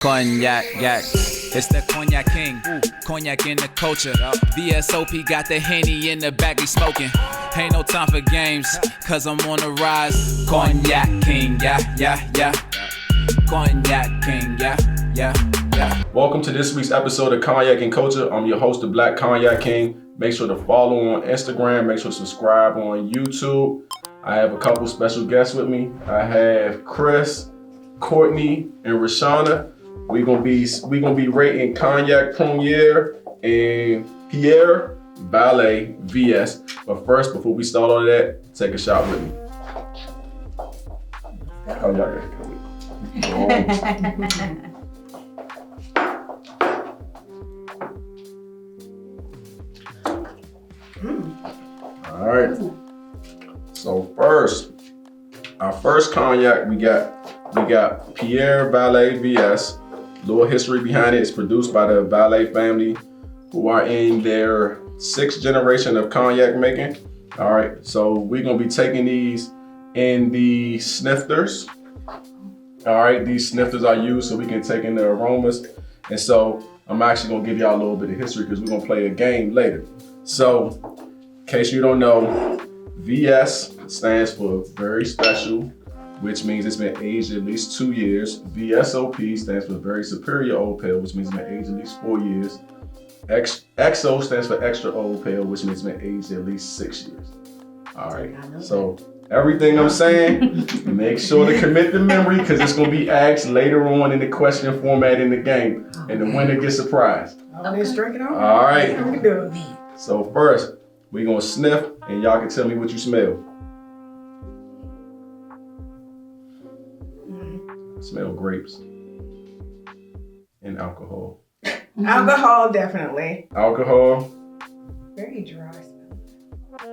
Cognac, yak. It's the Cognac King. Cognac in the culture. VSOP got the Henny in the back, he smoking. Ain't no time for games, cause I'm on the rise. Cognac King, yeah. Cognac King, yeah. Welcome to this week's episode of Cognac and Culture. I'm your host, the Black Cognac King. Make sure to follow on Instagram. Make sure to subscribe on YouTube. I have a couple special guests with me. I have Chris, Courtney, and Rashana. We're gonna be rating Cognac, Prunier, and Pierre, Vallet, VS. But first, before we start all of that, take a shot with me. Oh, y'all gotta All right. So first, our first cognac we got Pierre Vallet VS. Little history behind it. It's produced by the Vallet family, who are in their 6th generation of cognac making. All right. So we're gonna be taking these in the snifters. All right. These snifters are used so we can take in the aromas. And so I'm actually gonna give y'all a little bit of history because we're gonna play a game later. So, in case you don't know, VS stands for very special, which means it's been aged at least 2 years. VSOP stands for very superior old pale, which means it's been aged at least 4 years. XO stands for extra old pale, which means it's been aged at least 6 years. All right, so everything I'm saying, make sure to commit the memory because it's gonna be asked later on in the question format in the game, and the winner gets surprised. Let's drink it on. All right. We can do it. So first, we're gonna sniff, and y'all can tell me what you smell. Smell grapes and alcohol. Alcohol, definitely. Alcohol. Very dry smell.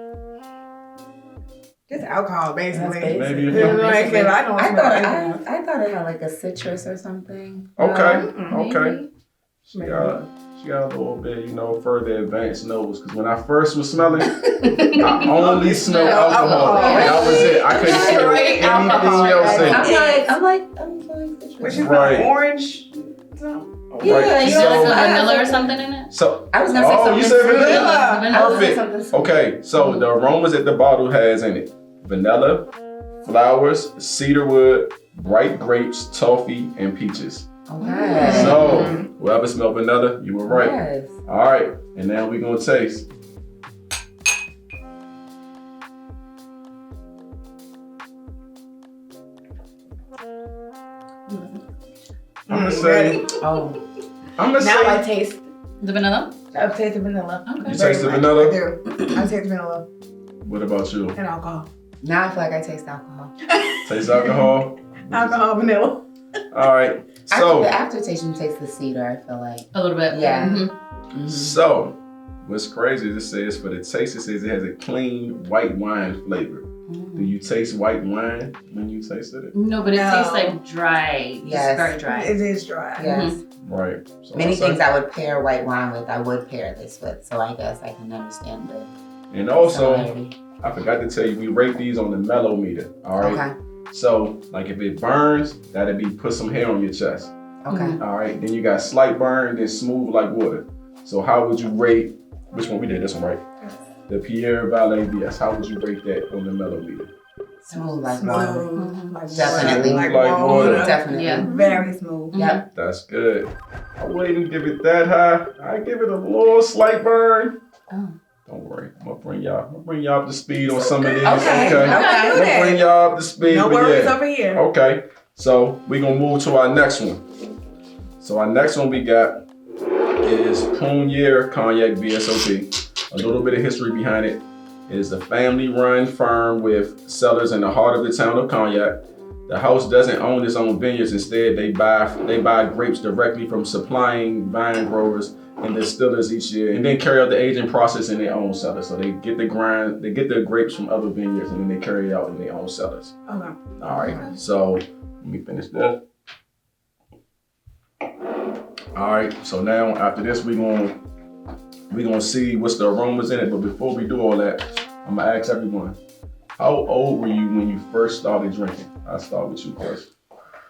Just alcohol, basically. Maybe you Like, I don't I smell anything. thought it had like a citrus or something. Okay. She Maybe. got a little bit, further advanced nose. Because when I first was smelling, I only smelled alcohol. That was it. I couldn't smell anything else in it. I'm smelling citrus. What you Right. smell? Orange? Something? Yeah, Right. you So- know, Like a vanilla or something in it? So, I was gonna say oh, something. you said sweet. vanilla? I was gonna say Perfect. something sweet. Okay, so the aromas that the bottle has in it: vanilla, flowers, cedarwood, bright grapes, toffee, and peaches. Okay. So, whoever smelled vanilla, you were right. Yes. All right, and now we're gonna taste. I'm gonna say. Oh. I'm gonna Now I say. taste. The vanilla? I've tasted vanilla. Okay. You taste the I vanilla. do. I taste vanilla What about you? and alcohol. Now I feel like I taste alcohol. Taste alcohol. Alcohol, vanilla. All right. After So, the aftertaste, you taste the cedar. I feel like. A little bit. Yeah. Mhm. Mhm. so what's crazy is it says for the taste, it says it has a clean white wine flavor. Do you taste white wine when you tasted it? No, but it No. tastes like dry. Yes. It's very dry. It is dry. Yes. Right. So Many I'll say- things I would pair white wine with, I would pair this with. So I guess I can understand the And also, similarity. I forgot to tell you, we rate these on the mellow meter. All right. Okay. So, like if it burns, that'd be put some hair on your chest. Okay. All right. Then you got slight burn, then smooth like water. So, how would you rate? Which one we did? This one, right? The Pierre Vallet VS. How would you rate that on the mellow meter? Smooth like water. Smooth. Like Definitely. Like Like water. Definitely. Yeah. Very smooth. Yep. That's good. I wouldn't give it that high. I give it a little slight burn. Oh. Don't worry. I'm gonna bring y'all up to speed on some of these. Okay. Okay. Okay. I'm gonna bring y'all up to speed. No but worries yeah. over here. Okay, so we're gonna move to our next one. So our next one we got is Prunier Cognac VSOP. A little bit of history behind it. It is a family-run firm with cellars in the heart of the town of Cognac. The house doesn't own its own vineyards. Instead, they buy grapes directly from supplying vine growers and distillers each year, and then carry out the aging process in their own cellars. So they get the grapes from other vineyards, and then they carry it out in their own cellars. Okay. All right, so let me finish that. All right, so now after this, we're gonna see what's the aromas in it. But before we do all that, I'm gonna ask everyone, how old were you when you first started drinking? I'll start with you first.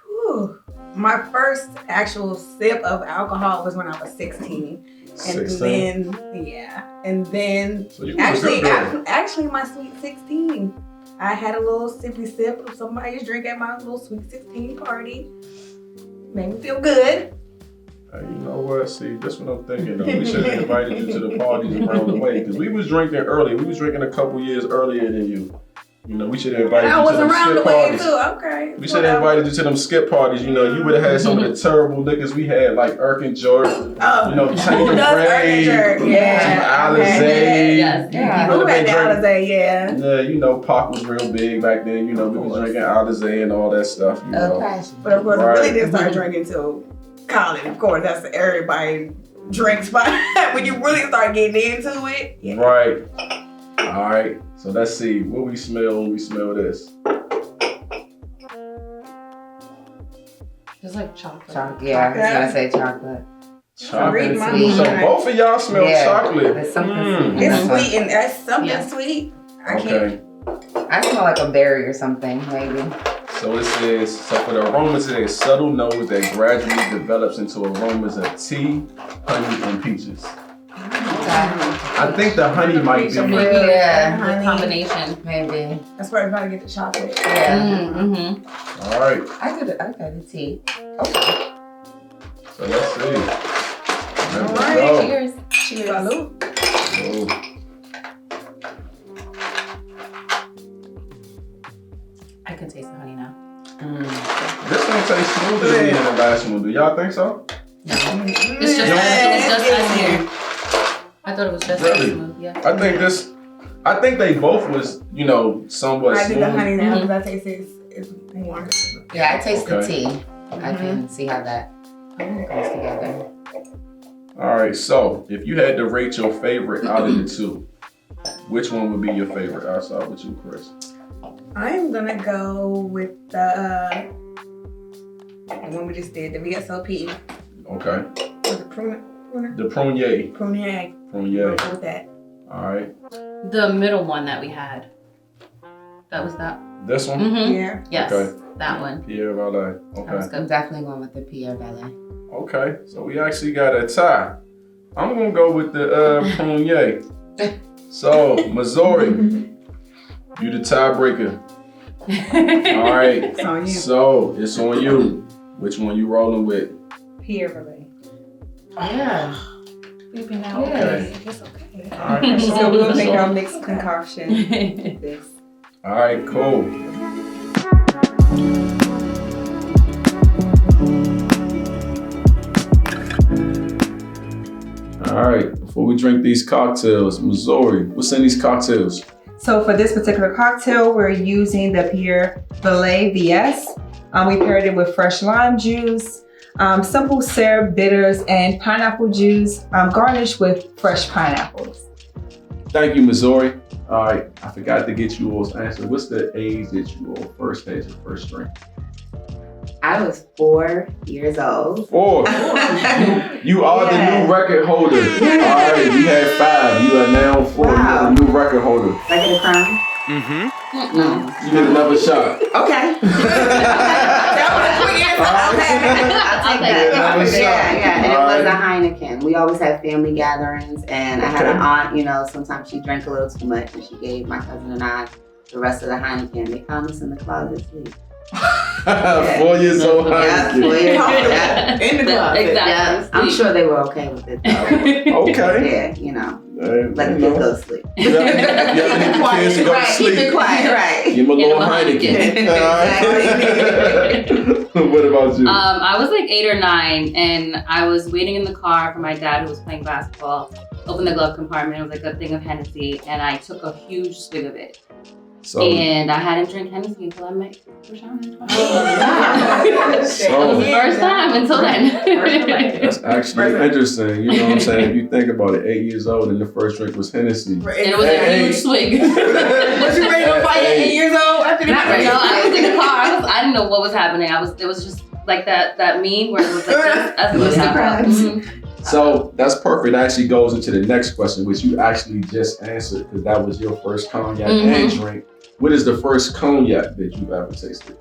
Whew. My first actual sip of alcohol was when I was 16. And 16? then So you were a good girl. actually my sweet 16. I had a little sippy sip of somebody's drink at my little sweet 16 party. Made me feel good. Hey, you know what? See, this what I'm thinking. We should have invited you to the parties around the way because we was drinking early. We was drinking a couple years earlier than you. You know, we should have invited I you was to them around the skip way parties. too. Okay. We should have invited you to them skip parties. You know, you would have had some of the terrible liquors we had, like Erkin Jordan. Oh, You know, who Tango does Ray, Erkin? Yeah. Alizé. Yes. Yeah. Who Would've had been the drinking- Alizé? Yeah. Yeah, you know, Pac was real big back then. You know, we was drinking Alizé and all that stuff. You know. Okay. But of course, Right. we really didn't start drinking till college. Of course, that's everybody drinks by when you really start getting into it. Yeah. Right. All right. So let's see what we smell when we smell this. It's like chocolate. Yeah, I was gonna say chocolate. Chocolate. Read my sweet. So mind. both of y'all smell Yeah, chocolate. there's something Mm. sweet. It's Mhm. sweet and that's something Yeah. sweet. I can't. Okay. I smell like a berry or something, maybe. So it says, so for the aromas, it is subtle nose that gradually develops into aromas of tea, honey, and peaches. I think the honey might be. Yeah. The combination. Maybe. That's where everybody get the chocolate. Yeah. Mm-hmm. All right. I could the tea. Okay. So let's see. There we All go. Cheers. Cheers. Salute. Oh. I can taste the honey now. This one tastes smoother than the last one. Do y'all think so? It's just as smooth. I thought it was just Really? as smooth. Yeah. I think they both was, you know, somewhat I smooth. did the honey now Mhm. because I taste it's more. Yeah, I taste the Okay. tea. I can see how that goes together. All right, so if you had to rate your favorite out of the two, which one would be your favorite? I'll start with you, Chris. I'm gonna go with the one we just did, the VSOP. Okay. The Prunier. The Prunier. Prunier. Prunier. Go with that. All right. The middle one that we had. That was that. This one? Mm-hmm. Yeah. Yes. Okay. That one. Pierre Vallet. That was Okay. good. I'm definitely going with the Pierre Vallet. Okay. So we actually got a tie. I'm gonna go with the Prunier. So, Missouri, you the tiebreaker. All right. It's on you. So it's on you. Which one you rolling with? Pierre Vallet. Yeah. We've been out. Okay. It's okay. All right. So we'll make So- our mixed concoction. This. All right, cool. All right, before we drink these cocktails, Missouri, what's in these cocktails? So for this particular cocktail, we're using the Pierre Vallet VS. We paired it with fresh lime juice, simple syrup, bitters, and pineapple juice, garnished with fresh pineapples. Thank you, Missouri. All right, I forgot to get you all's answer. What's the age that you all first had your first drink? I was 4 years old. 4. You are the new record holder. All right, we had 5. You are now 4. Wow. You're the new record holder. Like in a crime? Mm-mm. You get another shot. Okay. I'll take that. Another shot. Yeah. And it All was a right. Heineken. We always had family gatherings, and I had Okay. an aunt, you know, sometimes she drank a little too much, and she gave my cousin and I the rest of the Heineken. They found us in the closet sleep. 4 years old. Yeah, 4 Heineken. years old. In the closet. Exactly. Yeah, I'm sure they were okay with it, though. Okay. Yeah, you know, Hey, let the you kids know. go to sleep. You have the kids to go to Right, keep sleep. it quiet, right. Give them a little Heineken. All right. What about you? I was like 8 or 9, and I was waiting in the car for my dad who was playing basketball. Opened the glove compartment. It was like a thing of Hennessy, and I took a huge swig of it. So, And I hadn't drank Hennessy until I met Rashawn in 20. Wow. So- First time until then. that's actually interesting. You know what I'm saying? If you think about it, 8 years old and the first drink was Hennessy. And it was Hey. a huge swig. Was you ready to fight at 8 years old? Not right. No, I was in the car. I didn't know what was happening. It was just like that meme where it was like this. That's what was Mr. happening. Krabs. Mhm. So that's perfect. It actually goes into the next question, which you actually just answered because that was your first cognac and drink. What is the first cognac that you've ever tasted?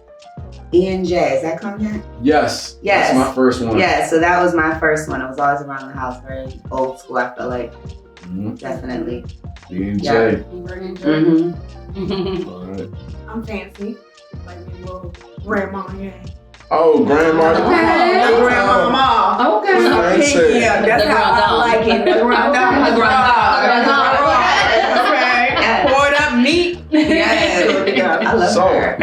E&J, is that cognac? Yes. Yes. That's my first one. Yeah, so that was my first one. It was always around the house, very old school, I feel like. Definitely. E&J. Yeah. Mm-hmm. All right. I'm fancy. Like me little grandma, yeah. Oh, grandma. Okay. The grandmama. Okay. With my Fancy. pinky up. That's The how I grandma. like it. The grandma. The grandma. Okay. Pour it up neat. Yes. I love So her.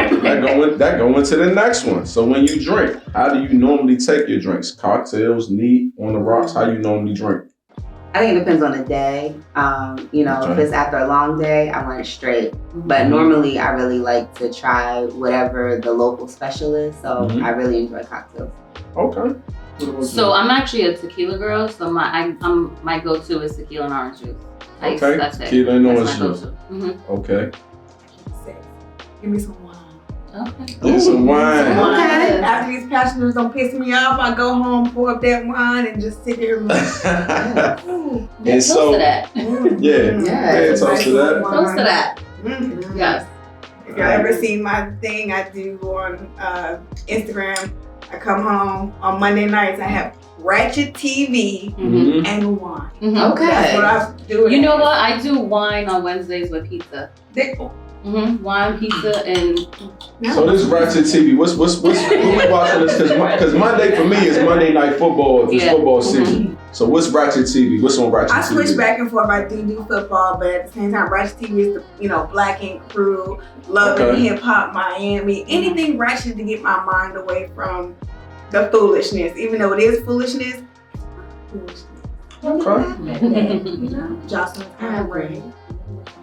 that go into the next one. So when you drink, how do you normally take your drinks? Cocktails, neat, on the rocks? How you normally drink? I think it depends on the day. If it's after a long day, I want it straight. But normally, I really like to try whatever the local special is. So I really enjoy cocktails. Okay. So I'm actually a tequila girl. So my go-to is tequila and orange juice. Okay. That's it. Tequila and orange That's my juice. go-to. Okay. Give me some wine. Okay. Get some wine. Okay. After these passengers don't piss me off, I go home, pour up that wine, and just sit here and And Toast so, to that. yeah, toast to that. Toast to that. Mm-hmm. Yes. If y'all ever see my thing I do on Instagram, I come home on Monday nights, I have Ratchet TV Mm-hmm. and wine. Mm-hmm. Okay. That's what I do. You know what? I do wine on Wednesdays with pizza. Wine, pizza, and So this Ratchet TV, what's who we watching this? Because Monday for me is Monday Night Football. If it's football season. So what's Ratchet TV? What's on Ratchet TV? I switch back and forth. I do football, but at the same time, Ratchet TV is the Black Ink Crew, Love and Hip Hop Miami. Anything ratchet to get my mind away from the foolishness. Even though it is foolishness, it's Okay. Jocelyn's kind of ready.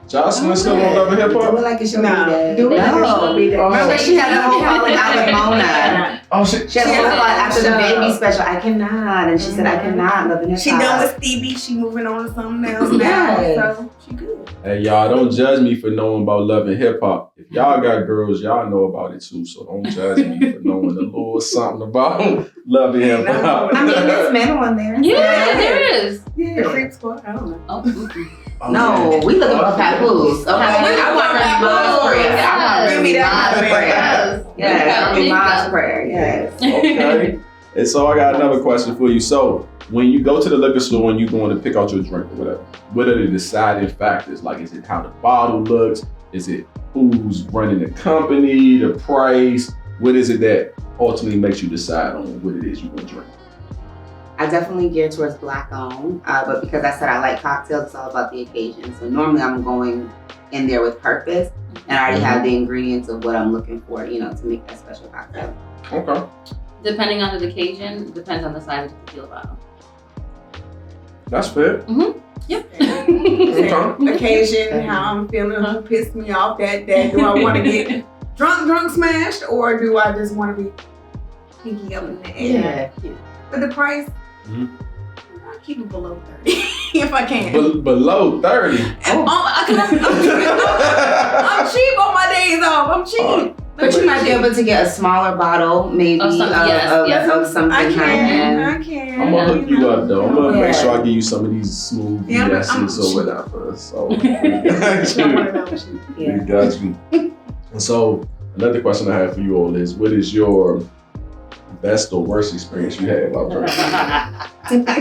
Jocelyn still on Love and Hip Do it Hop? like it's your No. B-Day. Do it like it's your B-Day. Remember she had a whole call with Alamona. Oh shit. She had a whole call after the baby special. I cannot. And she said, I cannot love and hip hop. She done with Stevie. She moving on to something else now. Yes. So she good. Hey y'all, don't judge me for knowing about Love and Hip Hop. If y'all got girls, y'all know about it too. So don't judge me for knowing a little something about Love and Hip Hop. I mean, there's men on there. yeah, there is. The Creep Squad. I don't know. Oh, mm-mm. No, we looking for papoose. Okay, I want her mom's prayer. I want Give me her that mom's prayer. Yes, Okay. mom's prayer. Yes. Okay. And so I got another question for you. So when you go to the liquor store and you're going to pick out your drink or whatever, what are the deciding factors? Like, is it how the bottle looks? Is it who's running the company, the price? What is it that ultimately makes you decide on what it is you want to drink? I definitely gear towards Black owned, but because I said I like cocktails, it's all about the occasion. So normally I'm going in there with purpose, and I already have the ingredients of what I'm looking for, to make that special cocktail. Okay. Depending on the occasion, depends on the size of the tequila bottle. That's fair. Yep. Okay. Occasion, how I'm feeling, who pissed me off that day. Do I want to get drunk smashed, or do I just want to be pinky up in the air? Yeah. But the price, I'll keep it below 30 if I can. Below 30. I'm cheap on my days off. I'm cheap. But you might be able to get a smaller bottle, maybe Of something, yes. of something I kind. can. I'm gonna hook you up though. I'm gonna make Yeah. sure I give you some of these smooth Yeah, I'm yeses or cheap. whatever. So we got you. We Yeah. got you. And so another question I have for you all is, what is your best or worst experience you had about drinking?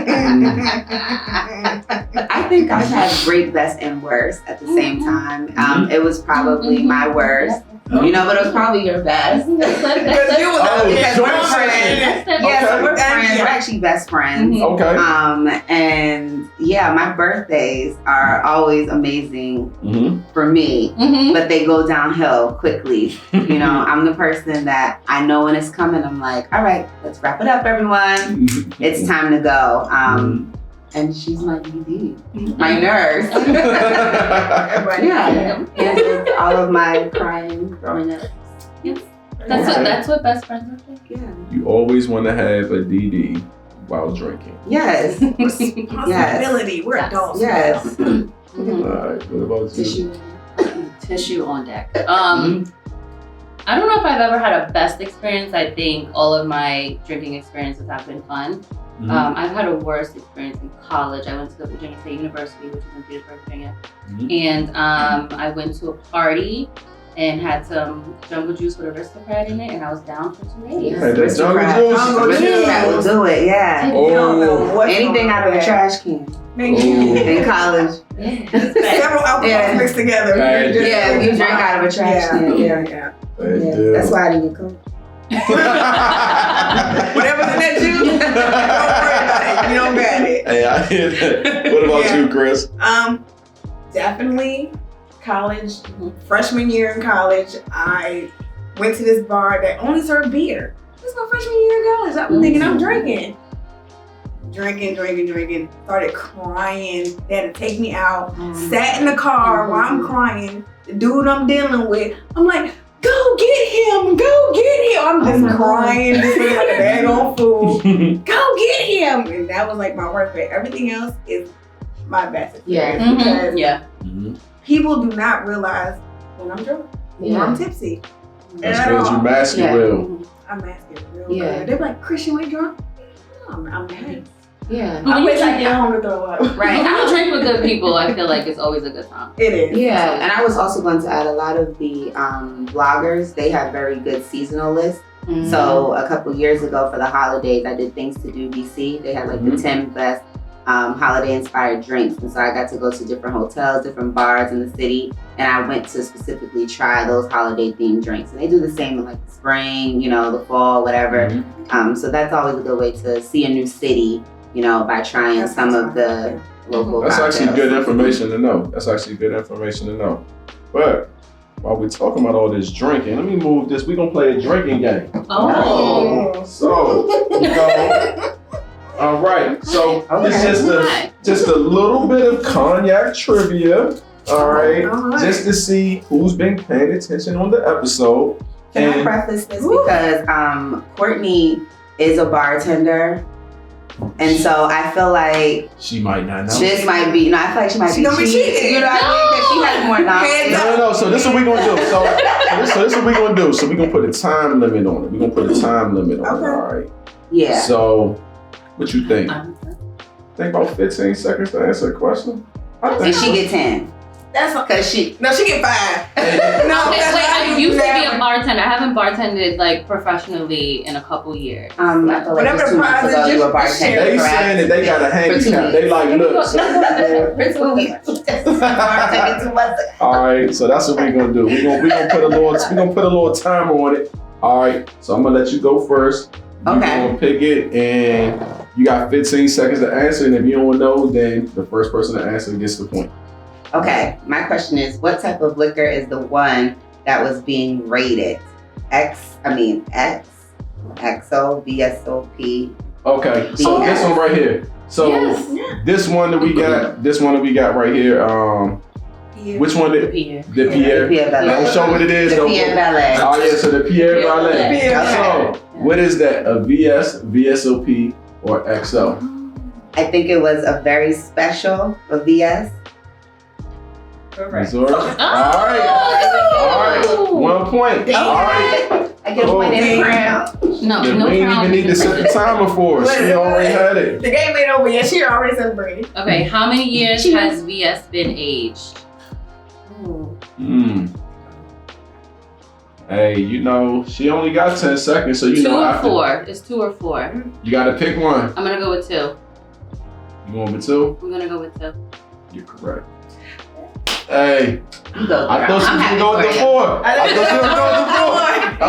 I think I've had great best and worst at the same time. It was probably my worst, but it was probably your best. Because you was Oh, because joint we're session. friends. Yeah, so Okay. we're friends. We're actually best friends. Okay. And yeah, my birthdays are always amazing for me, but they go downhill quickly. I'm the person that I know when it's coming. I'm like, all right, let's wrap it up, everyone. It's time to go. And she's my DD, my nurse. Everybody. Yeah, and all of my crying growing up. Yes. That's what best friends are. Yeah. You always want to have a DD while drinking. Yes. Responsibility. We're adults. Yes. All right. What about you? Tissue on deck. I don't know if I've ever had a best experience. I think all of my drinking experiences have been fun. I've had a worst experience in college. I went to Virginia State University, which is in Petersburg, Virginia. And I went to a party and had some jungle juice with aristocrat in it, and I was down for 280. Hey, that jungle juice. Aristocrat will do it, yeah. Oh. Anything out of a trash can. In college. Several alcohols mixed together. Yeah, you drink out of a trash can. Yeah. That's why I didn't get cooked. Whatever's in that juice, don't worry about it. You don't got it. Hey, I hear that. What about you, Chris? Definitely college. Freshman year in college, I went to this bar that only served beer. This is my freshman year in college. I'm thinking I'm drinking. Started crying. They had to take me out. Sat in the car while I'm crying. The dude I'm dealing with, I'm like, go get him. I'm just crying, just looking like a bag on food. Go get him. And that was like my worst, but everything else is my best experience. Because people do not realize when I'm drunk or I'm tipsy. That's because you mask it well. I mask it real good. They're like, Christian, when you drunk? I'm nice. Yeah. I wish I get home to throw up. Right. When you drink with good people, I feel like it's always a good time. It is. Yeah, and I was also going to add a lot of the bloggers, they have very good seasonal lists. So a couple years ago for the holidays, I did Things to Do DC. They had like the 10 best holiday inspired drinks. And so I got to go to different hotels, different bars in the city. And I went to specifically try those holiday themed drinks. And they do the same in like the spring, the fall, whatever. So that's always a good way to see a new city, by trying some of the local cocktails. Actually good information to know. But while we're talking about all this drinking, let me move this. We're going to play a drinking game. Oh. So, all right. So it's just a little bit of cognac trivia. All right. Just to see who's been paying attention on the episode. Can I preface this because Courtney is a bartender. And so I feel like she might not know. This might be, I feel like she might be cheating. You know what I mean? Because she has more knowledge. No. So this is what we're gonna do. So this is what we're gonna do. So we're gonna put a time limit on it. All right. Yeah. So what you think? Think about 15 seconds to answer a question. And she get 10. That's because she get 5. I used to be a bartender. I haven't bartended like professionally in a couple years. I feel like whatever the prize is, you a bartender. They saying that they got a handicap. They like, look. All right, so that's what we're gonna do. We're gonna put a little timer on it. All right, so I'm gonna let you go first. You're gonna pick it, and you got 15 seconds to answer. And if you don't know, then the first person to answer gets the point. Okay, my question is, what type of liquor is the one that was being rated? XO, VSOP. Okay, so this one right here. So this one that we got right here. Which one? The Pierre. Don't show what it is. The Pierre Vallet. Oh yeah, so the Pierre Vallet. So what is that? A VS, VSOP, or XO? I think it was a very special, a VS. Correct. All right. 1 point. All right. I get a point in the crown. No we didn't even need to set the timer for us. She already had it. The game ain't over yet. She already celebrated. Okay, how many years has VS been aged? Hey, she only got 10 seconds, so you 2 know. 2 or 4. It's 2 or 4. You gotta pick one. I'm gonna go with 2. You going with 2? I'm gonna go with 2. You're correct. Hey, I thought she was gonna go with the 4. I thought she was going with the 4.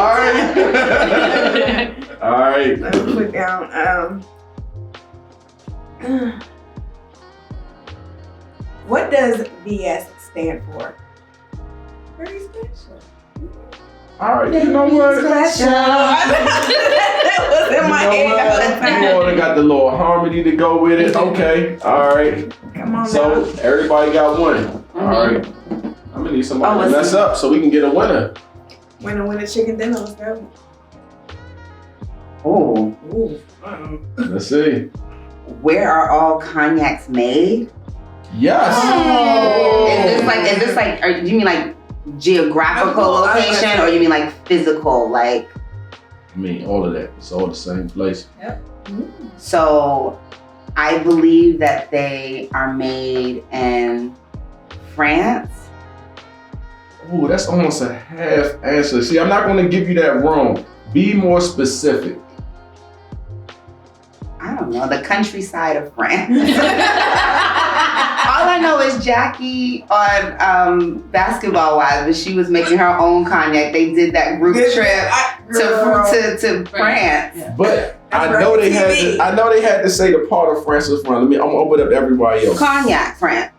All right. Let me put down. What does VS stand for? Very special. All right, you know what? That was in my head. You all got the little harmony to go with it. Okay, all right. Come on. So everybody got one. All right. I'm gonna need somebody to mess up so we can get a winner. Winner, chicken dinner. Let's go. Oh. Let's see. Where are all cognacs made? Yes. Oh. Is this like? Or do you mean like geographical location, or you mean like physical, like? I mean, all of that. It's all the same place. Yep. So, I believe that they are made in France. Ooh, that's almost a half answer. See, I'm not going to give you that wrong. Be more specific. I don't know, the countryside of France. All I know is Jackie on Basketball Wives, but she was making her own cognac. They did that group trip to France. Yeah. But I know they had to say the part of France was from. I'm gonna open up everybody else. Cognac, France.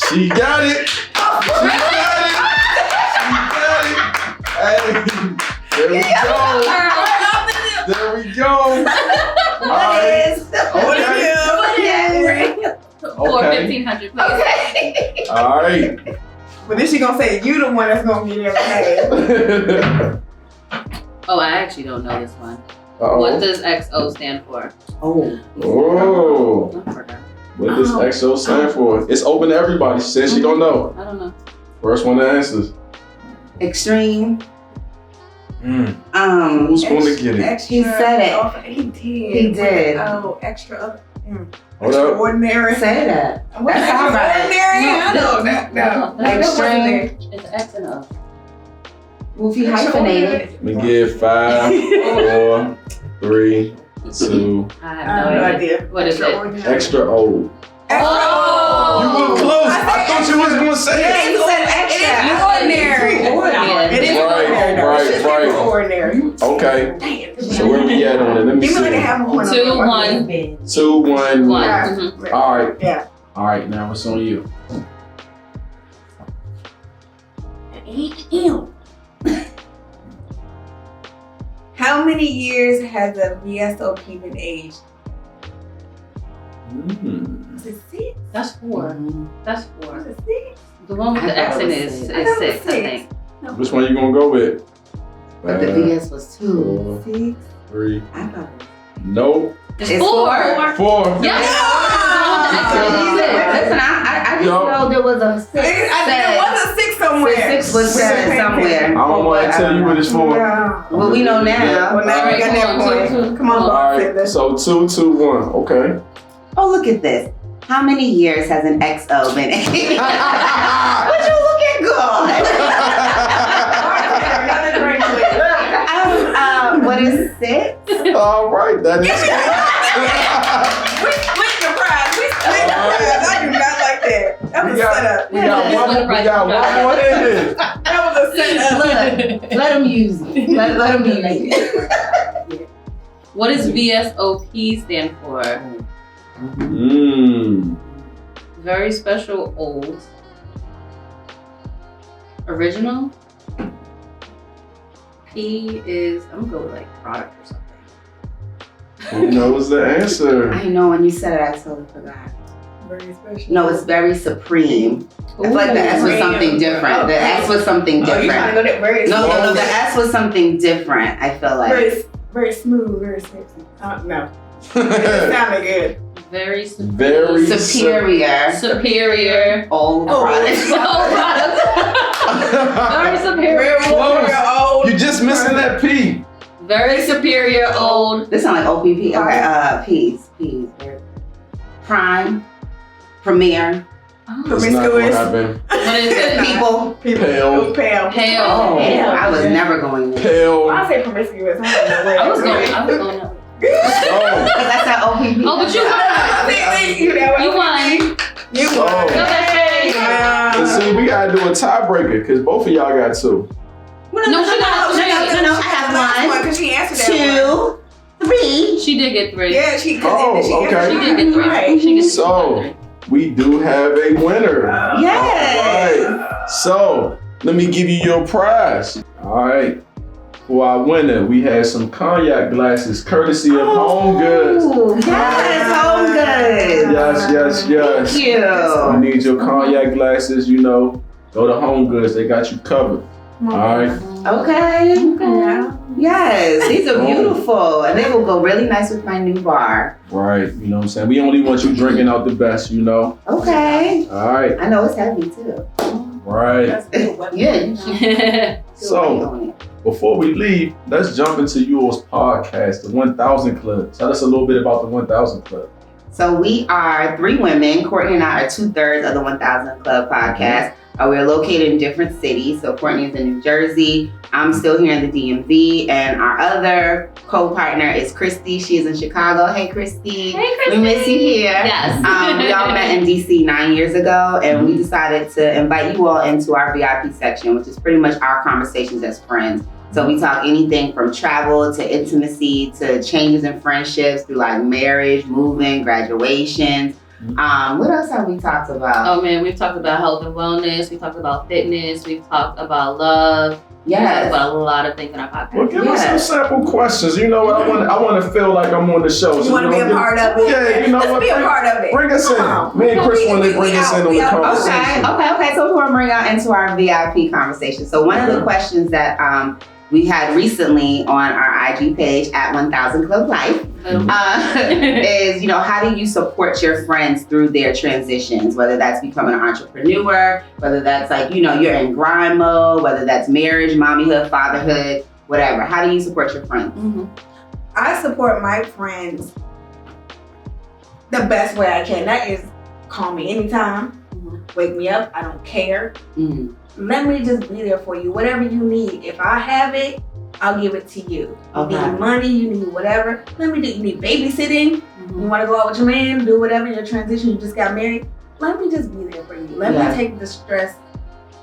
She got it. She got it. Hey, there we go. There we go. All right. For 1,500, please. Okay. All right. But then she gonna say you the one that's gonna get everything. Oh, I actually don't know this one. Uh-oh. What does XO stand for? Oh. Oh. I forgot. What does XO stand for? It's open to everybody. She said she don't know. I don't know. First one to answer. Extreme. Who's going to get it? Extra, He said it. Oh, he did. He did. Oh, extra. Hold up. Ordinary. Say that. What's That's all right. ordinary? I know that. No. Extreme. It's X and O. Well, if he hyphenated. Let me give 5, 4, 3, 2. I have I have no idea. What is it? Extra old. Oh! You were close. I thought you was going to say Yeah, it. you said extra. It is ordinary. It is ordinary. Right. Ordinary. Okay. So where we at on it? Let me Give me like a see. half a point. 2, 1. 2, 1. 1. Yeah. Mhm. All right. Yeah. All right. Now it's on you. How many years has the VSOP been aged? Is it 6? That's 4. That's Is 4. it 6? The one with the I X thought in it it was is six. 6, I think. Which one you gonna go with? But the VS was 2. 6. 3. I thought it was. Nope. It's It's 4. 4. Yes! Listen, I just know there was a 6. There was a 6 somewhere. 6 was said somewhere. I don't want to tell you what it's for. Yeah. Well, we know now. Well, now we got that point. Come on, All right. Bob. So 2, 2, 1. Okay. Oh, look at this. How many years has an XO been aged? Would you look at God? What is 6? All right. That is. We split the prize. I do not like that. That was a setup. We got one more in it. That was a setup. Let him use it. Let him use it. What does VSOP stand for? Very special old. Original. P is, I'm gonna go with like product or something. Who knows the answer? I know when you said it, I totally forgot. Very special. No, it's very supreme. I feel like the S was Ooh. something different. The S was something Oh, you trying to different. go that very No, the S was something different, I feel like. very smooth, very sexy. No. It sounded good. Very Very Superior. superior. Old product. Old product. Very superior. Close. Very old. You just missing that P. Very superior old. This sound like OPP. Okay, P's. Prime. Premier. That's not what happened. What is it? People. Pale. Pale. Pale. Oh, I was never going there. Pale. I say promiscuous. I don't know where. I was going up. Oh. Because that's that OPP. Oh, but you won. You Oh. won. Okay. And see, we gotta do a tiebreaker because both of y'all got 2. No, she got three. I have one. Because she answered that one. 2, 3. She did get 3. Yeah, she. Oh, okay. She did get 3. Right. She gets So we do have a winner. Yes. All right. So let me give you your prize. All right. For our winner, we had some cognac glasses, courtesy of Home Goods. Yes, Home Goods. Yes. Thank you. You need your cognac glasses, go to Home Goods. They got you covered. All right. Okay. Yeah. Yes, these are beautiful. And they will go really nice with my new bar. Right. You know what I'm saying? We only want you drinking out the best, Okay. All right. I know it's heavy too. Right. That's good. Yeah. So, before we leave, let's jump into yours podcast, the 1000 Club. Tell us a little bit about the 1000 Club. So we are 3 women. Courtney and I are 2/3 of the 1000 Club podcast. We're located in different cities. So Courtney is in New Jersey. I'm still here in the DMV. And our other co-partner is Christy. She is in Chicago. Hey, Christy. Hey, Christy. We miss you here. Yes. We all met in DC 9 years ago. And we decided to invite you all into our VIP section, which is pretty much our conversations as friends. So we talk anything from travel to intimacy to changes in friendships through like marriage, moving, graduations. What else have we talked about? Oh man, we've talked about health and wellness. We've talked about fitness. We've talked about love. Yes. We've talked about a lot of things in our podcast. Well, give us some sample questions. You know what? I want to feel like I'm on the show. You want to be a part of it? Yeah, you know Let's what? be a part of it. Bring us in. Me and Chris want to bring us in on the conversation. Okay. So we want to bring y'all into our VIP conversation. So one of the questions that we had recently on our IG page at 1000 Club Life is, how do you support your friends through their transitions? Whether that's becoming an entrepreneur, whether that's like, you're in grind mode, whether that's marriage, mommyhood, fatherhood, whatever. How do you support your friends? Mm-hmm. I support my friends the best way I can. That is call me anytime, wake me up, I don't care. Mm-hmm. Let me just be there for you. Whatever you need. If I have it, I'll give it to you. You need money, you need whatever. You need babysitting. You want to go out with your man, do whatever, your transition, you just got married. Let me just be there for you. Let me take the stress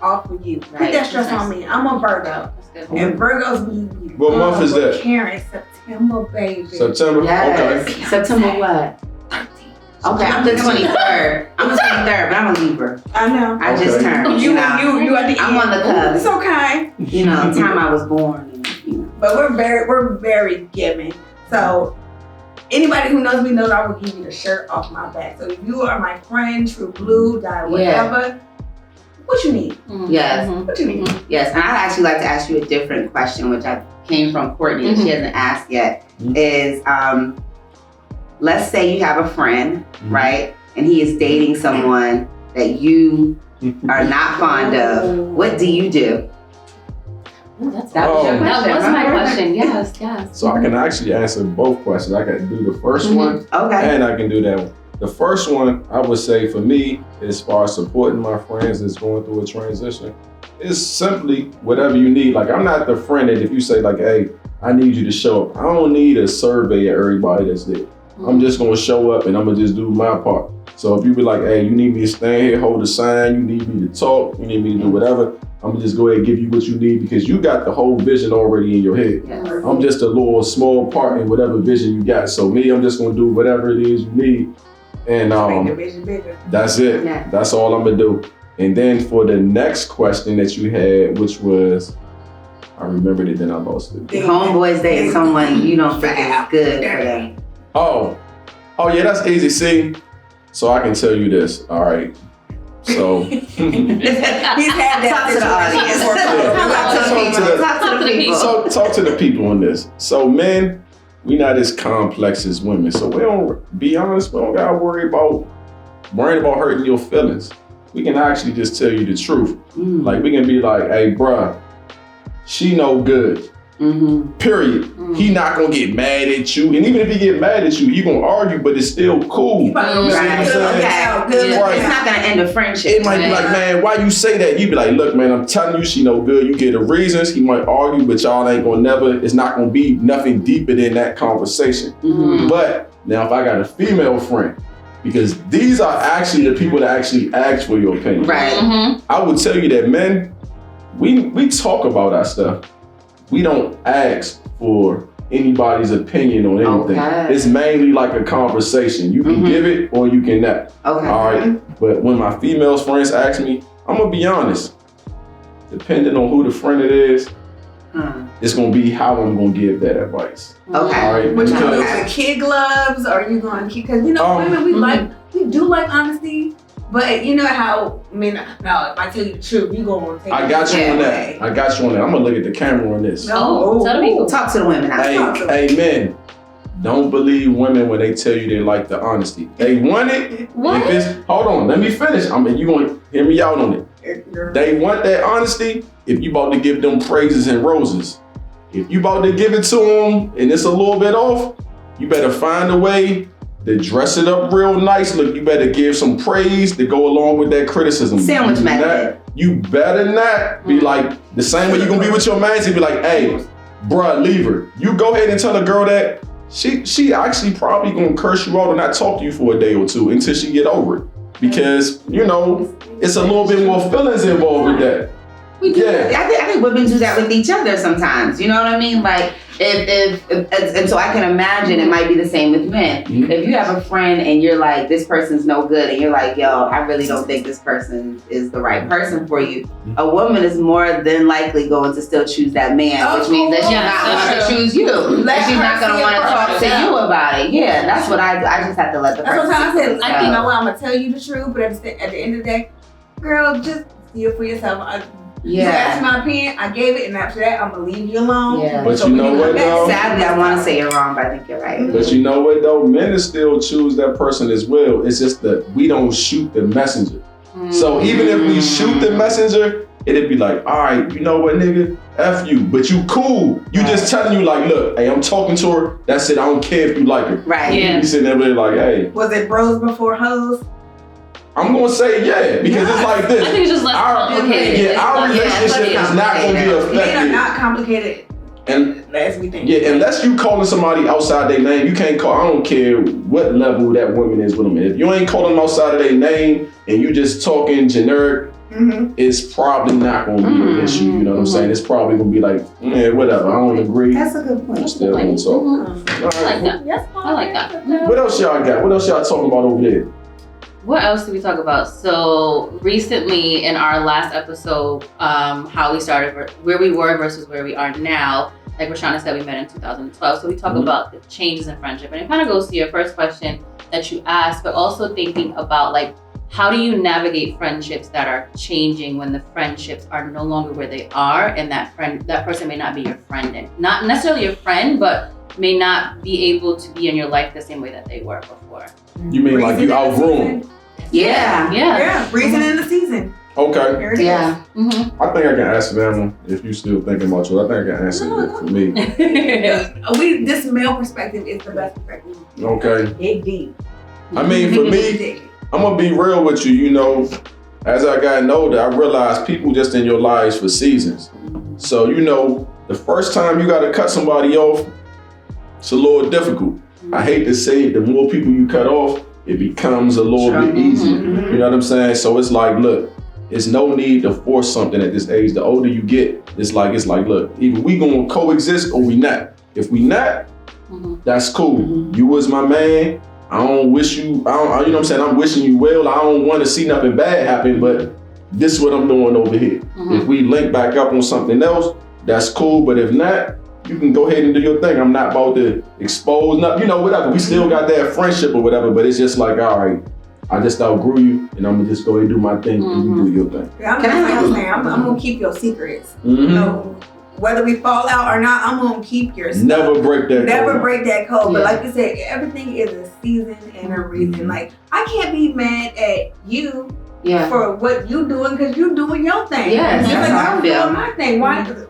off of you. Put that stress on me. I'm a Virgo. And Virgos be What month is that? Caring. September, baby. September? Yes. Okay. September what? 13. Okay, I'm the 23rd. I'm the 23rd, but I'm a Libra. I know. I just turned. You at the end. I'm on the cusp. It's okay. Time I was born. But we're very giving. So anybody who knows me knows I will give you the shirt off my back. So if you are my friend, true blue, die, whatever, what you need? Yes. What you need? Yes, and I'd actually like to ask you a different question, which I came from Courtney and she hasn't asked yet, is let's say you have a friend, right? And he is dating someone that you are not fond of. What do you do? That was my question. Yes. So I can actually answer both questions. I can do the first one, and I can do that one. The first one, I would say for me, as far as supporting my friends that's going through a transition, is simply whatever you need. Like, I'm not the friend that if you say like, hey, I need you to show up, I don't need a survey of everybody that's there. I'm just gonna show up and I'm gonna just do my part. So if you be like, hey, you need me to stand here, hold a sign, you need me to talk, you need me to do whatever, I'm gonna just go ahead and give you what you need because you got the whole vision already in your head. Yes. I'm just a little small part in whatever vision you got. So me, I'm just gonna do whatever it is you need. And Make the vision bigger. that's it. Yeah. That's all I'm gonna do. And then for the next question that you had, which was, I remembered it, then I lost it. Homeboys dating someone you don't think is good for them. Oh yeah, that's easy. See, so I can tell you this. All right. So He's had that situation. Talk to the people. So talk to the people on this. So men, we not as complex as women. So we don't, be honest, we don't gotta worrying about hurting your feelings. We can actually just tell you the truth. Like we can be like, hey bruh, she no good. Period. He not gonna get mad at you. And even if he get mad at you, he gonna argue, but it's still cool. It's not gonna end a friendship. It might be like, man, why you say that? You be like, look, man, I'm telling you, she no good. You get the reasons. He might argue, but y'all ain't gonna it's not gonna be nothing deeper than that conversation. But now if I got a female friend, because these are actually the people that actually ask for your opinion. Right. I would tell you that men, we talk about our stuff. We don't ask for anybody's opinion on anything. Okay. It's mainly like a conversation. You can give it or you cannot. Okay. All right. But when my female friends ask me, I'm gonna be honest. Depending on who the friend it is, it's gonna be how I'm gonna give that advice. Okay. All right. But you gonna use the kid gloves, or you gonna keep? Because women, we do like honesty. But you know how, if I tell you the truth, you gonna take it. I got you on that. I'm gonna look at the camera on this. Tell the people. Talk to the women. Hey, men, don't believe women when they tell you they like the honesty. They want it. What? Hold on, let me finish. You gonna hear me out on it. They want that honesty if you about to give them praises and roses. If you about to give it to them and it's a little bit off, you better find a way to dress it up real nice. Look, you better give some praise to go along with that criticism. Sandwich method. You better not be like, the same way you gonna be with your man, you be like, hey, bruh, leave her. You go ahead and tell a girl that she actually probably gonna curse you out and not talk to you for a day or two until she get over it. Because, you know, it's a little bit more feelings involved with that. I think women do that with each other sometimes. You know what I mean? Like, and so I can imagine it might be the same with men. Mm-hmm. If you have a friend and you're like, this person's no good, and you're like, yo, I really don't think this person is the right person for you. A woman is more than likely going to still choose that man, which means that she's not going to choose you. She's not going to want to talk to you about it. Yeah, that's what I just have to let the person. That's what I said. Like, you know what? I'm gonna tell you the truth, but at the end of the day, girl, just see it for yourself. You asked my opinion, I gave it, and after that, I'm gonna leave you alone. Yeah. But you know what though? Sadly, I want to say you're wrong, but I think you're right. But you know what though? Men still choose that person as well. It's just that we don't shoot the messenger. So even if we shoot the messenger, it'd be like, all right, you know what, nigga? F you. But you cool. You just telling you like, look, hey, I'm talking to her. That's it. I don't care if you like her. Right. Yeah. You sitting there really like, hey. Was it bros before hoes? I'm gonna say yeah, because it's like this. I think it's just less complicated. Our relationship is not gonna be Men are affected. not complicated And as we think. yeah, unless you calling somebody outside their name, you can't call. I don't care what level that woman is with them. If you ain't calling them outside of their name and you just talking generic, it's probably not gonna be an issue. You know what I'm saying? It's probably gonna be like, whatever. I don't agree. That's a good point. I'm still gonna talk. I like that. Yes, I like that. What else y'all got? What else y'all talking about over there? What else did we talk about? So recently in our last episode, how we started, where we were versus where we are now. Like Rashana said, we met in 2012. So we talk about the changes in friendship. And it kind of goes to your first question that you asked, but also thinking about like, how do you navigate friendships that are changing when the friendships are no longer where they are, and that person may not be your friend, and not necessarily your friend, but may not be able to be in your life the same way that they were before. You mean like you outgrew them? Yeah. Reason in the season. Okay. Here it is. Yeah. Mm-hmm. I think I can answer that one. If you still thinking about you, I think I can answer it for me. This male perspective is the best perspective. Okay. Dig deep. I mean, for me, I'm gonna be real with you. You know, as I got older, I realized people just in your lives for seasons. So you know, the first time you got to cut somebody off, it's a little difficult. I hate to say it, the more people you cut off, it becomes a little bit easier. You know what I'm saying? So it's like, look, there's no need to force something at this age. The older you get, it's like, look, either we gonna coexist or we not. If we not, that's cool. You was my man. I don't wish you, you know what I'm saying? I'm wishing you well. I don't want to see nothing bad happen, but this is what I'm doing over here. If we link back up on something else, that's cool. But if not, you can go ahead and do your thing. I'm not about to expose nothing, you know, whatever. We still got that friendship or whatever, but it's just like, all right, I just outgrew you, and I'm gonna just go ahead and do my thing, and you do your thing. I'm gonna keep your secrets. You know, whether we fall out or not, I'm gonna keep your stuff. Never break that code. Never break that code. But like you said, everything is a season and a reason. Like, I can't be mad at you for what you doing, because you doing your thing. Yes, just that's like how I I'm feel. doing my thing. Why? 'Cause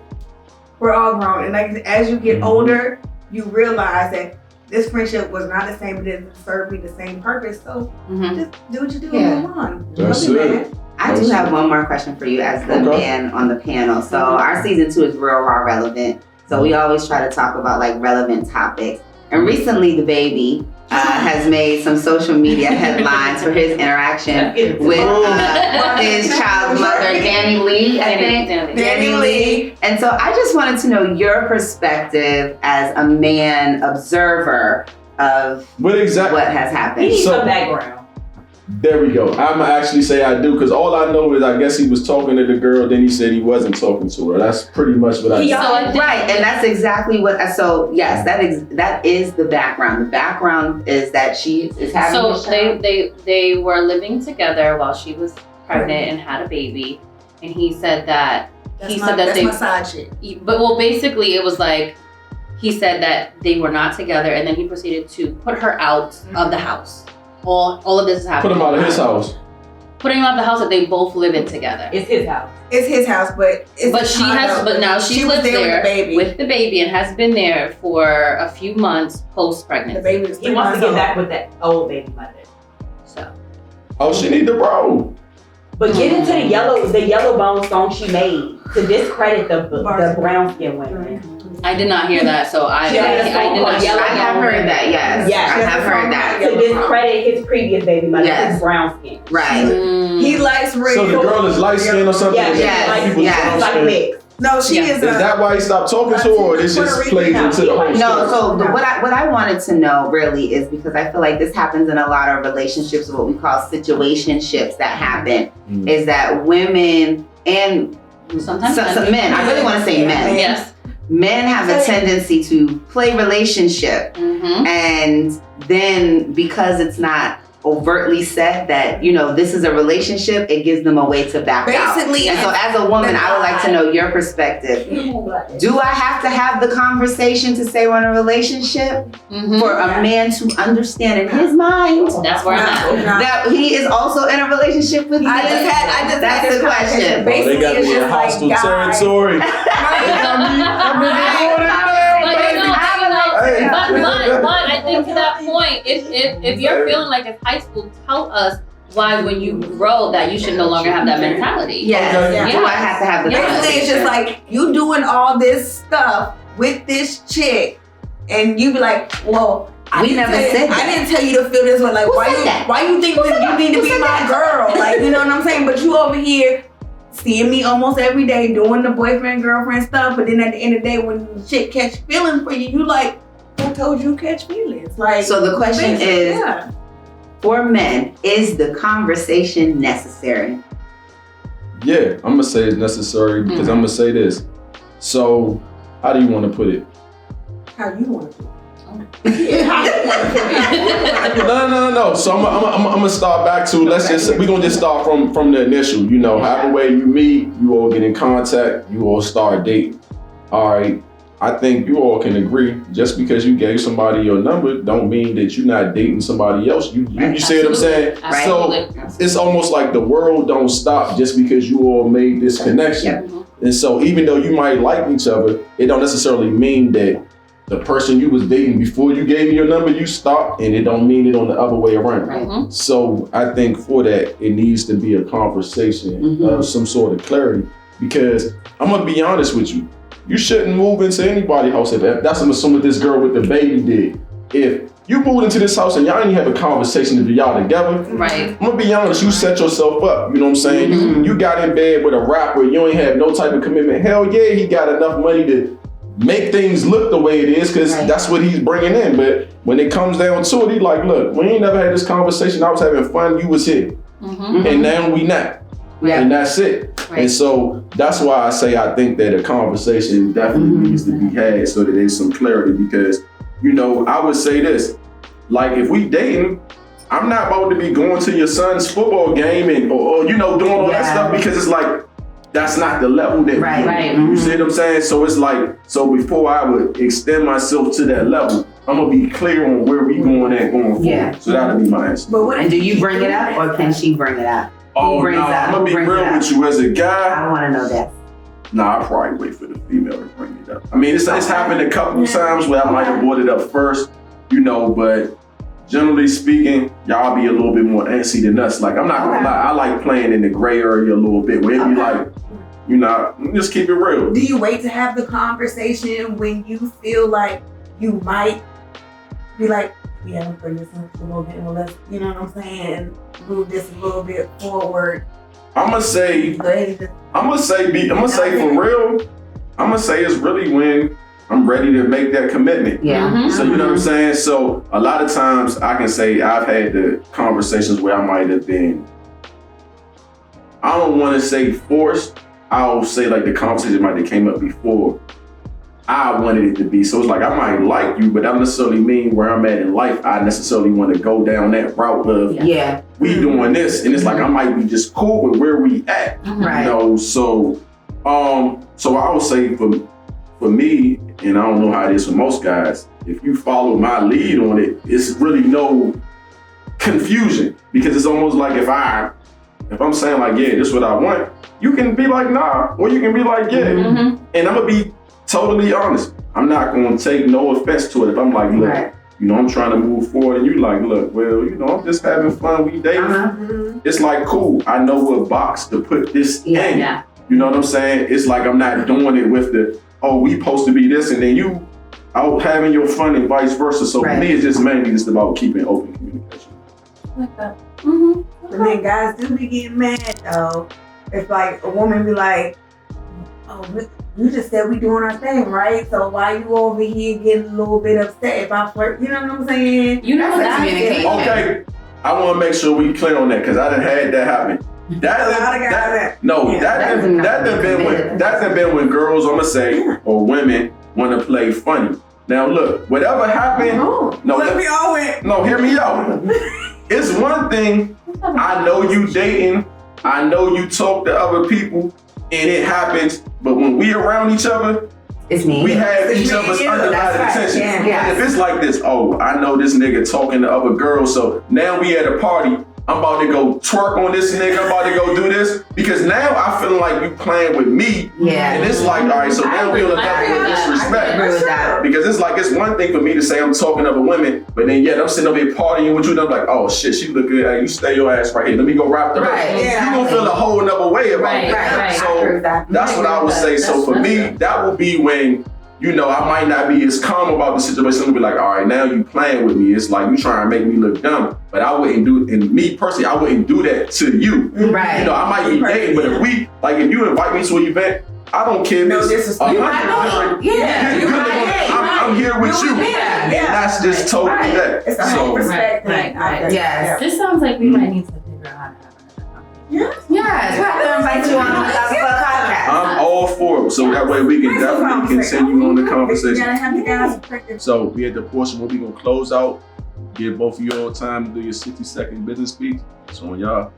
we're all grown, and like as you get older, you realize that this friendship was not the same. It didn't serve me the same purpose. So just do what you do and move on. That's Love you, it. man. I do have one more question for you as the man on the panel. So our season 2 is Real Raw Relevant. So we always try to talk about like relevant topics. And recently the baby has made some social media headlines for his interaction with his child's mother, Danny Lee, I think. Danny Lee. And so I just wanted to know your perspective as a man observer of what has happened. He needs some background. There we go. I'ma actually say I do, because all I know is I guess he was talking to the girl, then he said he wasn't talking to her. That's pretty much what I know. Right, and that's exactly what. So yes, that is the background. The background is that she is having. So they were living together while she was pregnant and had a baby, and he said that That's my side chick. But well, basically it was like he said that they were not together, and then he proceeded to put her out of the house. All of this is happening. Put him out of his house. putting him out the house that they both live in together. It's his house. It's his house, but now she lives was there with the baby and has been there for a few months post pregnancy. The baby was He wants to get back with that old baby mother. So. Oh, she need the bro. But get into the yellow bone song she made to discredit the brown skin women. I did not hear that, so I did not. I have heard that. Yes. I have heard that. To discredit his previous baby mother, his brown skin. Right. He likes red. So the girl is light skin or something? Yes. Like mixed. No, she is. Is that why he stopped talking to her, or this just plays into the whole No, story? so what I wanted to know really is because I feel like this happens in a lot of relationships, what we call situationships that happen, is that women and sometimes some men, I really want to say men. Yes. Men have a tendency to play relationship, and then because it's not overtly said that, this is a relationship, it gives them a way to back out. Basically, and so as a woman, I would like to know your perspective. Do I have to have the conversation to say we're in a relationship for a man to understand in his mind That's where I'm at. that he is also in a relationship with me? That's the question. They got me in hostile territory. But I think to that point, if you're feeling like it's high school, tell us why when you grow that you should no longer have that mentality. Yes. Yeah. Do I have to have the Basically, it's just like you doing all this stuff with this chick, and you be like, well, I didn't tell you to feel this way. Like, why you think you need to be my girl? Like, you know what I'm saying? But you over here seeing me almost every day doing the boyfriend girlfriend stuff, but then at the end of the day, when shit catch feelings for you, you like, who told you catch feelings? Like, so the question is, for men, is the conversation necessary? Yeah, I'm gonna say it's necessary because I'm gonna say this. So, how do you want to put it? How you want to put it? No. So I'm gonna start back to we're gonna just start from the initial. However way you meet, you all get in contact, you all start dating. All right. I think you all can agree. Just because you gave somebody your number, don't mean that you're not dating somebody else. You see what I'm saying? Absolutely. So it's almost like the world don't stop just because you all made this connection. And so even though you might like each other, it don't necessarily mean that the person you was dating before you gave me your number, you stopped, and it don't mean it on the other way around. Right. So I think for that, it needs to be a conversation of some sort of clarity. Because I'm gonna be honest with you, you shouldn't move into anybody's house if that's what I'm assuming this girl with the baby did. If you moved into this house and y'all didn't have a conversation if y'all together, right? I'm gonna be honest, you set yourself up. You know what I'm saying? You got in bed with a rapper, you ain't have no type of commitment. Hell yeah, he got enough money to make things look the way it is because that's what he's bringing in. But when it comes down to it, he like, look, we ain't never had this conversation. I was having fun, you was here. And now we not. And that's it. Right. And so that's why I say I think that a conversation definitely needs to be had so that there's some clarity because, I would say this, like if we dating, I'm not about to be going to your son's football game and or doing all that stuff because it's like, that's not the level that you see what I'm saying? So it's like, so before I would extend myself to that level, I'm gonna be clear on where we going forward. So that'll be my answer. And do you bring it up or can she bring it up? Oh, no, I'm gonna be real with you as a guy. I don't wanna know that. Nah, I'll probably wait for the female to bring it up. I mean, it's happened a couple of times where I might have brought it up first, but generally speaking, y'all be a little bit more antsy than us. Like, I'm not gonna lie, I like playing in the gray area a little bit where it be like, just keep it real. Do you wait to have the conversation when you feel like you might be like, yeah, I'm bring this up a little bit more, let's, you know what I'm saying, move this a little bit forward? I'm gonna say for real. I'm gonna say it's really when I'm ready to make that commitment. Yeah. So you know what I'm saying? So a lot of times I can say I've had the conversations where I might have been, I don't want to say forced. I'll say like the conversation might have came up before I wanted it to be. So it's like I might like you, but that don't necessarily mean where I'm at in life. I necessarily want to go down that route of we doing this, and it's like I might be just cool with where we at. Right. So I would say for me, and I don't know how it is for most guys, if you follow my lead on it, it's really no confusion because it's almost like if I if I'm saying like, yeah, this is what I want, you can be like, nah, or you can be like, yeah. And I'm gonna be totally honest. I'm not gonna take no offense to it. If I'm like, look, you know, I'm trying to move forward, and you like, look, well, you know, I'm just having fun. We dating. It's like, cool. I know what box to put this in. Yeah. You know what I'm saying? It's like I'm not doing it with the, oh, we supposed to be this, and then you out having your fun and vice versa. So for me, it's just mainly just about keeping open communication. Like that. But then guys do be getting mad though. It's like a woman be like, oh, you just said we doing our thing, right? So why you over here getting a little bit upset if I flirt? You know what I'm saying? You know That's communication. Okay, I want to make sure we clear on that because I done had that happen. That done been when girls, I'ma say, or women want to play funny. Now look, whatever happened, we all went. no, hear me out. It's one thing, I know you dating, I know you talk to other people, and it happens, but when we around each other, It's me. we have each other's undivided attention. And if it's like this, oh, I know this nigga talking to other girls, so now we at a party, I'm about to go twerk on this nigga, I'm about to go do this, because now I feel like you playing with me, and it's like, all right, so now we on a level of disrespect. Because it's like, it's one thing for me to say I'm talking to other women, but then I'm sitting over here partying with you, and I'm like, oh shit, she look good, hey, you stay your ass right here, let me go rap the her. You gonna feel a whole nother way about that. So that's what I would say. So for me, that would be when, you know, I might not be as calm about the situation. I'll be like, all right, now you playing with me. It's like you trying to make me look dumb. But I wouldn't do, and me personally, I wouldn't do that to you. Right. You know, I might be dating, but if we, like if you invite me to an event, I don't care if it's 100. I'm here with you. And that's just totally that. It's a whole respect thing. Yes. This sounds like we might need to figure out how to have another conversation. Yes. We'll have to invite you on the podcast. I'm all for it, so that way we can definitely continue on the conversation. You gotta have the guys perspective. So we at the portion where we gonna close out, give both of you all time to do your 60-second business speech. So on y'all.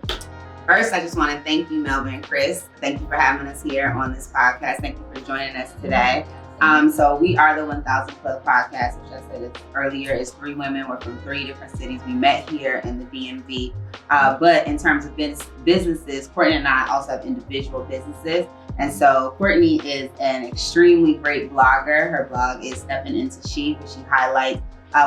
First, I just want to thank you, Melvin and Chris. Thank you for having us here on this podcast. Thank you for joining us today. So we are the 1000 Club podcast, which I said earlier is 3 women. We're from 3 different cities. We met here in the DMV. But in terms of businesses, Courtney and I also have individual businesses. And so Courtney is an extremely great blogger. Her blog is Stepping Into She, where she highlights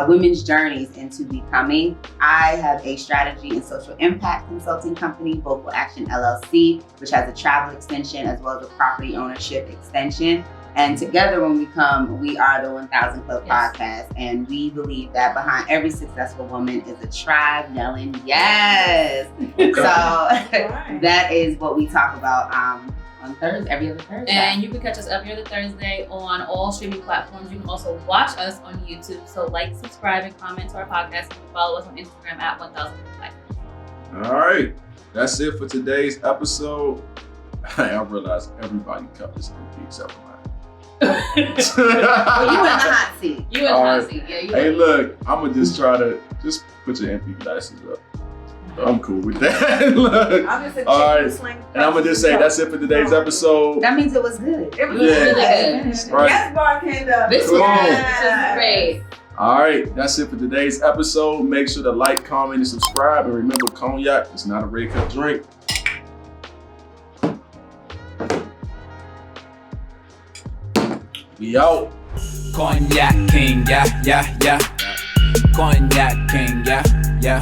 women's journeys into becoming. I have a strategy and social impact consulting company, Vocal Action LLC, which has a travel extension as well as a property ownership extension. And together when we come, we are the 1000 Club podcast. And we believe that behind every successful woman is a tribe yelling, yes. So that is what we talk about on Thursday, every other Thursday. And you can catch us every other Thursday on all streaming platforms. You can also watch us on YouTube. So like, subscribe, and comment to our podcast. You can follow us on Instagram at 1000 Club. All right, that's it for today's episode. I realized everybody cut this MP except for mine. Well, you in the hot seat. You in the hot seat. Yeah, you hey, look, I'm gonna just try to just put your MP glasses up. I'm cool with that. Look. All right, and I'm gonna just say that's it for today's episode. That means it was good. It was really good. Right. Yes, bartender. This was great. All right, that's it for today's episode. Make sure to like, comment, and subscribe. And remember, cognac is not a red cup drink. We out. Cognac king, yeah, yeah, yeah. Cognac king, yeah, yeah.